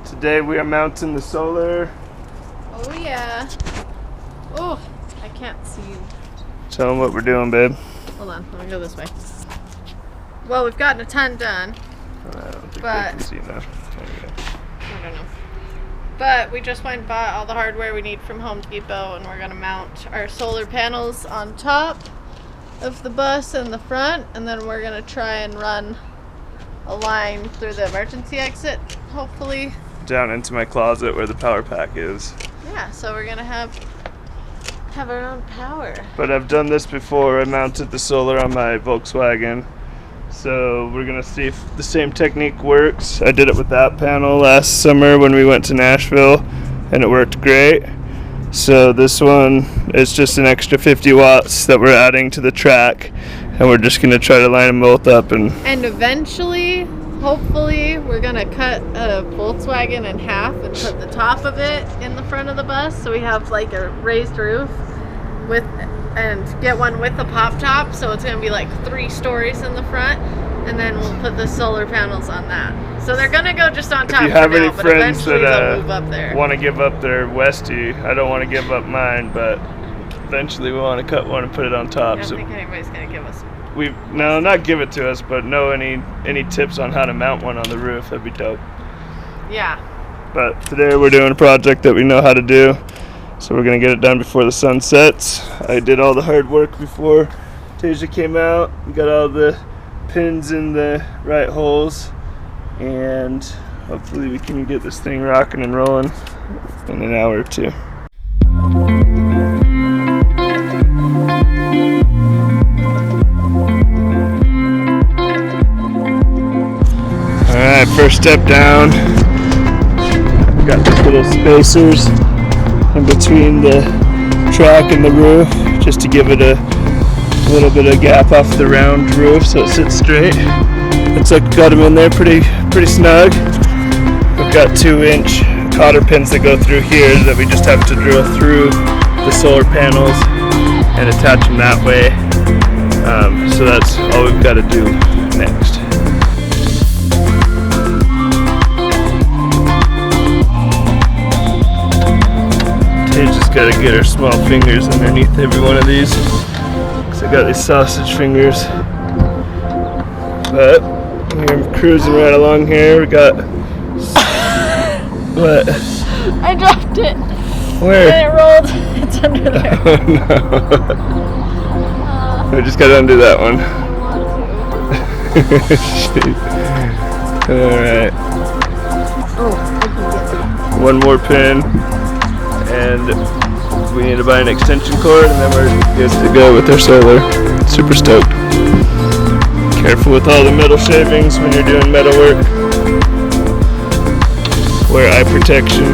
Today we are mounting the solar. Oh yeah. Oh, I can't see you. Tell them what we're doing, babe. Hold on, let me go this way. Well, we've gotten a ton done. I don't think they But- can see now. I don't know. But we just went and bought all the hardware we need from Home Depot, and we're gonna mount our solar panels on top of the bus in the front, and then we're gonna try and run a line through the emergency exit, hopefully. Down into my closet where the power pack is. Yeah, so we're gonna have our own power. But I've done this before. I mounted the solar on my Volkswagen. So we're gonna see if the same technique works. I did it with that panel last summer when we went to Nashville, and it worked great. So this one is just an extra 50 watts that we're adding to the track, and we're just gonna try to line them both up. And eventually, hopefully, we're gonna cut a Volkswagen in half and put the top of it in the front of the bus, so we have like a raised roof and get one with the pop top, so it's gonna be like 3 stories in the front, and then we'll put the solar panels on that. So they're gonna go just on top. if you have for any now, but friends eventually that they'll move up there. want to give up their Westie, I don't want to give up mine, but eventually we want to cut one and put it on I top. don't So think anybody's gonna give us. no, not give it to us, but know any tips on how to mount one on the roof. That'd be dope. Yeah. But today we're doing a project that we know how to do, so we're gonna get it done before the sun sets. I did all the hard work before Tasia came out. We got all the pins in the right holes, and hopefully we can get this thing rocking and rolling in an hour or two. Alright, first step down. Got these little spacers in between the track and the roof, just to give it a little bit of gap off the round roof so it sits straight. Looks like we got them in there pretty snug. We've got 2-inch cotter pins that go through here that we just have to drill through the solar panels and attach them that way. So that's all we've got to do next. You just gotta get her small fingers underneath every one of these, because I got these sausage fingers. But we're cruising right along here. We got what? I dropped it. Where? And it rolled. It's under there. Oh no! We just gotta undo that one. All right. Oh, I can get it. One more pin. And we need to buy an extension cord, and then we're good to go with our solar. Super stoked. Careful with all the metal shavings when you're doing metal work. Wear eye protection.